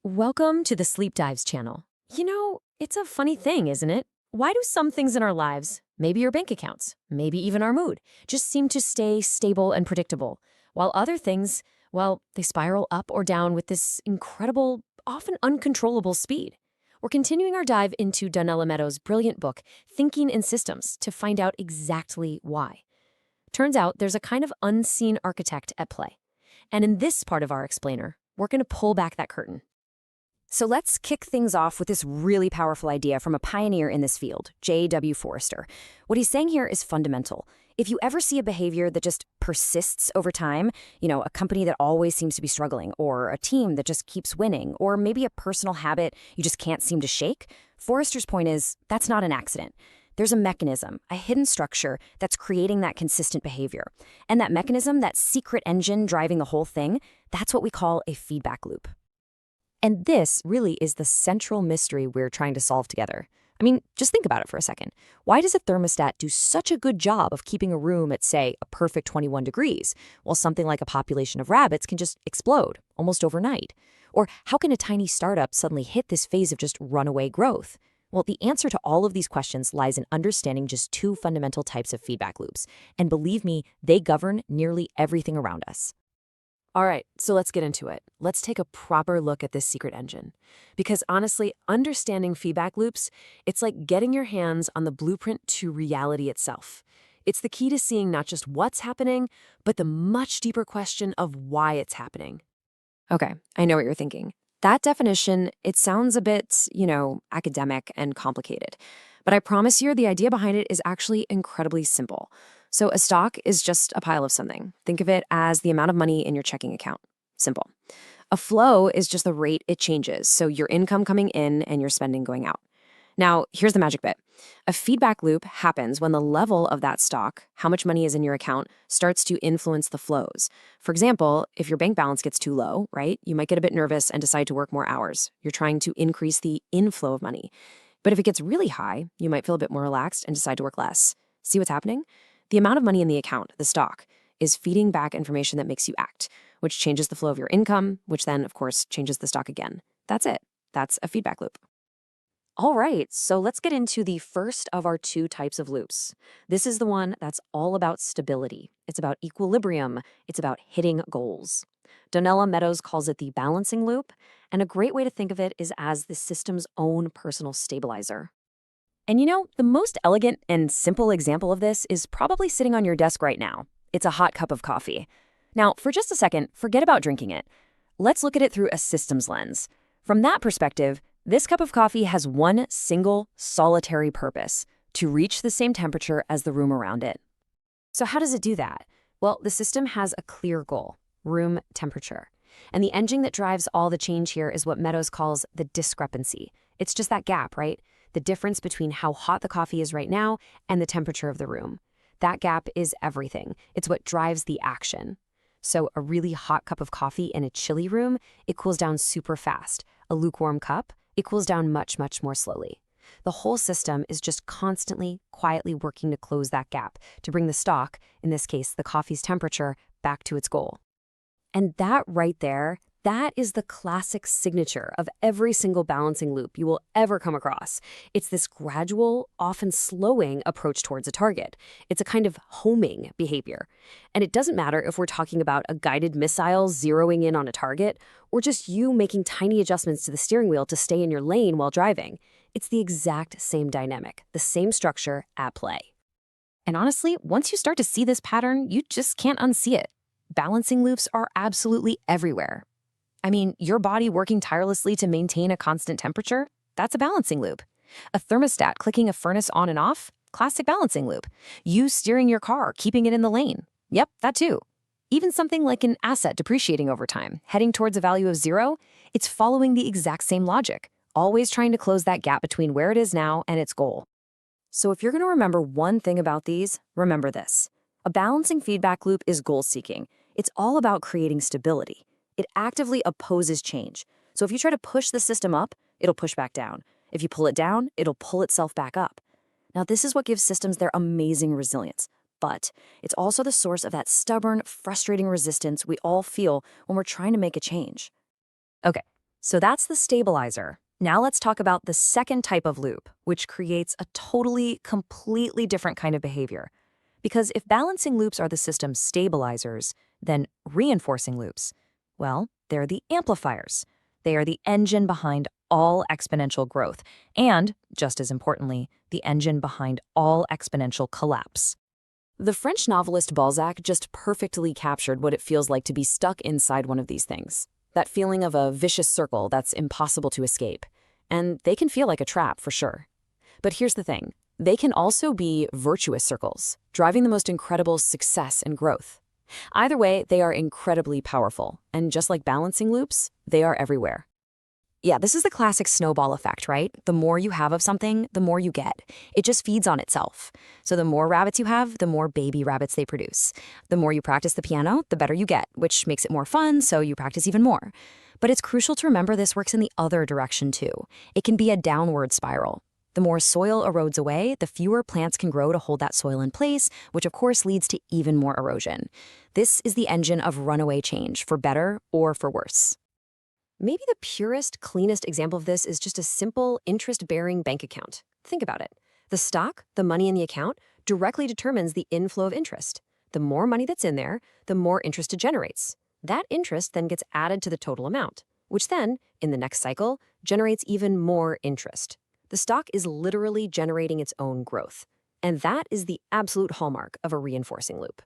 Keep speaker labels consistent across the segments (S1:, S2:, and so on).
S1: Welcome to the Sleep Dives channel. It's a funny thing, isn't it? Why do some things in our lives, maybe your bank accounts, maybe even our mood, just seem to stay stable and predictable, while other things, well, they spiral up or down with this incredible, often uncontrollable speed? We're continuing our dive into Donella Meadows' brilliant book, Thinking in Systems, to find out exactly why. Turns out there's a kind of unseen architect at play. And in this part of our explainer, we're going to pull back that curtain. So let's kick things off with this really powerful idea from a pioneer in this field, J.W. Forrester. What he's saying here is fundamental. If you ever see a behavior that just persists over time, a company that always seems to be struggling, or a team that just keeps winning, or maybe a personal habit you just can't seem to shake, Forrester's point is that's not an accident. There's a mechanism, a hidden structure that's creating that consistent behavior. And that mechanism, that secret engine driving the whole thing, that's what we call a feedback loop. And this really is the central mystery we're trying to solve together. I mean, just think about it for a second. Why does a thermostat do such a good job of keeping a room at, say, a perfect 21 degrees, while something like a population of rabbits can just explode almost overnight? Or how can a tiny startup suddenly hit this phase of just runaway growth? Well, the answer to all of these questions lies in understanding just two fundamental types of feedback loops. And believe me, they govern nearly everything around us. All right, so let's get into it. Let's take a proper look at this secret engine. Because honestly, understanding feedback loops, it's like getting your hands on the blueprint to reality itself. It's the key to seeing not just what's happening, but the much deeper question of why it's happening. Okay, I know what you're thinking. That definition, it sounds a bit, academic and complicated. But I promise you, the idea behind it is actually incredibly simple. So a stock is just a pile of something. Think of it as the amount of money in your checking account. Simple. A flow is just the rate it changes, so your income coming in and your spending going out. Now, here's the magic bit. A feedback loop happens when the level of that stock, how much money is in your account, starts to influence the flows. For example, if your bank balance gets too low, right, you might get a bit nervous and decide to work more hours. You're trying to increase the inflow of money. But if it gets really high, you might feel a bit more relaxed and decide to work less. See what's happening? The amount of money in the account, the stock, is feeding back information that makes you act, which changes the flow of your income, which then, of course, changes the stock again. That's it. That's a feedback loop. All right, so let's get into the first of our two types of loops. This is the one that's all about stability. It's about equilibrium. It's about hitting goals. Donella Meadows calls it the balancing loop, and a great way to think of it is as the system's own personal stabilizer. And the most elegant and simple example of this is probably sitting on your desk right now. It's a hot cup of coffee. Now, for just a second, forget about drinking it. Let's look at it through a systems lens. From that perspective, this cup of coffee has one single, solitary purpose: to reach the same temperature as the room around it. So how does it do that? Well, the system has a clear goal: room temperature. And the engine that drives all the change here is what Meadows calls the discrepancy. It's just that gap, right? The difference between how hot the coffee is right now and the temperature of the room. That gap is everything. It's what drives the action. So a really hot cup of coffee in a chilly room, it cools down super fast. A lukewarm cup, it cools down much, much more slowly. The whole system is just constantly, quietly working to close that gap, to bring the stock, in this case, the coffee's temperature, back to its goal. And that right there, that is the classic signature of every single balancing loop you will ever come across. It's this gradual, often slowing approach towards a target. It's a kind of homing behavior. And it doesn't matter if we're talking about a guided missile zeroing in on a target, or just you making tiny adjustments to the steering wheel to stay in your lane while driving. It's the exact same dynamic, the same structure at play. And honestly, once you start to see this pattern, you just can't unsee it. Balancing loops are absolutely everywhere. I mean, your body working tirelessly to maintain a constant temperature, that's a balancing loop. A thermostat clicking a furnace on and off, classic balancing loop. You steering your car, keeping it in the lane. Yep, that too. Even something like an asset depreciating over time, heading towards a value of 0, it's following the exact same logic, always trying to close that gap between where it is now and its goal. So if you're going to remember one thing about these, remember this. A balancing feedback loop is goal-seeking. It's all about creating stability. It actively opposes change. So if you try to push the system up, it'll push back down. If you pull it down, it'll pull itself back up. Now, this is what gives systems their amazing resilience. But it's also the source of that stubborn, frustrating resistance we all feel when we're trying to make a change. Okay,
S2: So that's the stabilizer. Now let's talk about the second type of loop, which creates a completely different kind of behavior. Because if balancing loops are the system's stabilizers, then reinforcing loops, well, they're the amplifiers. They are the engine behind all exponential growth, and, just as importantly, the engine behind all exponential collapse.
S1: The French novelist Balzac just perfectly captured what it feels like to be stuck inside one of these things. That feeling of a vicious circle that's impossible to escape. And they can feel like a trap, for sure. But here's the thing. They can also be virtuous circles, driving the most incredible success and growth. Either way, they are incredibly powerful. And just like balancing loops, they are everywhere. Yeah, this is the classic snowball effect, right? The more you have of something, the more you get. It just feeds on itself. So the more rabbits you have, the more baby rabbits they produce. The more you practice the piano, the better you get, which makes it more fun, so you practice even more. But it's crucial to remember this works in the other direction too. It can be a downward spiral. The more soil erodes away, the fewer plants can grow to hold that soil in place, which of course leads to even more erosion. This is the engine of runaway change, for better or for worse. Maybe the purest, cleanest example of this is just a simple interest-bearing bank account. Think about it. The stock, the money in the account, directly determines the inflow of interest. The more money that's in there, the more interest it generates. That interest then gets added to the total amount, which then, in the next cycle, generates even more interest. The stock is literally generating its own growth. And that is the absolute hallmark of a reinforcing loop.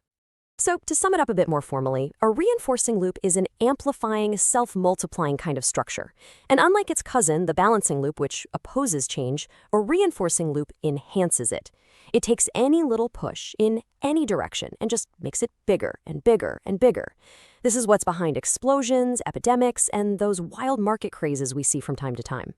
S1: So, to sum it up a bit more formally, a reinforcing loop is an amplifying, self-multiplying kind of structure. And unlike its cousin, the balancing loop, which opposes change, a reinforcing loop enhances it. It takes any little push in any direction and just makes it bigger and bigger and bigger. This is what's behind explosions, epidemics, and those wild market crazes we see from time to time.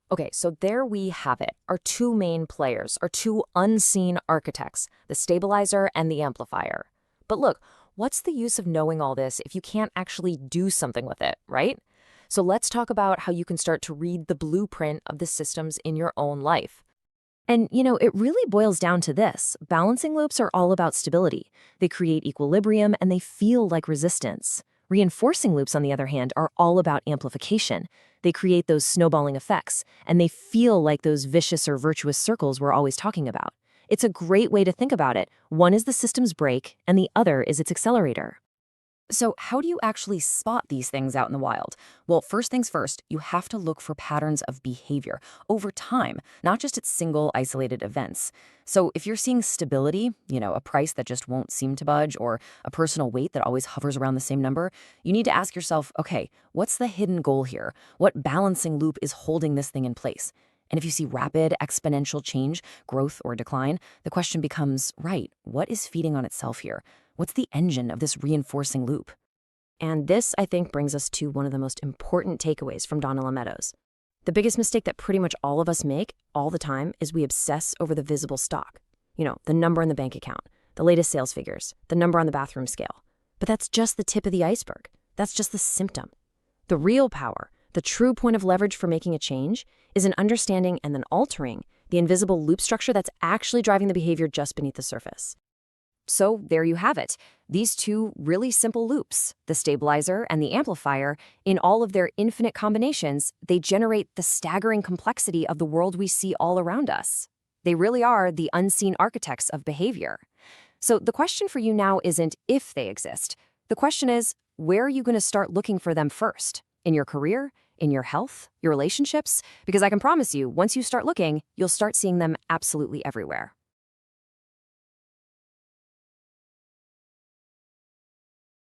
S1: Okay, so there we have it. Our two main players, our two unseen architects, the stabilizer and the amplifier. But look, what's the use of knowing all this if you can't actually do something with it, right? So let's talk about how you can start to read the blueprint of the systems in your own life. And, it really boils down to this. Balancing loops are all about stability. They create equilibrium and they feel like resistance. Reinforcing loops, on the other hand, are all about amplification. They create those snowballing effects, and they feel like those vicious or virtuous circles we're always talking about. It's a great way to think about it. One is the system's brake, and the other is its accelerator. So how do you actually spot these things out in the wild? Well, first things first, you have to look for patterns of behavior over time, not just at single isolated events. So if you're seeing stability, a price that just won't seem to budge, or a personal weight that always hovers around the same number, you need to ask yourself, okay, what's the hidden goal here? What balancing loop is holding this thing in place? And if you see rapid exponential change, growth or decline, the question becomes, right, what is feeding on itself here? What's the engine of this reinforcing loop? And this, I think, brings us to one of the most important takeaways from Donella Meadows. The biggest mistake that pretty much all of us make all the time is we obsess over the visible stock. The number in the bank account, the latest sales figures, the number on the bathroom scale. But that's just the tip of the iceberg. That's just the symptom. The real power, the true point of leverage for making a change, is in understanding and then altering the invisible loop structure that's actually driving the behavior just beneath the surface. So there you have it. These two really simple loops, the stabilizer and the amplifier, in all of their infinite combinations, they generate the staggering complexity of the world we see all around us. They really are the unseen architects of behavior. So the question for you now isn't if they exist. The question is, where are you going to start looking for them first? In your career? In your health? Your relationships? Because I can promise you, once you start looking, you'll start seeing them absolutely everywhere.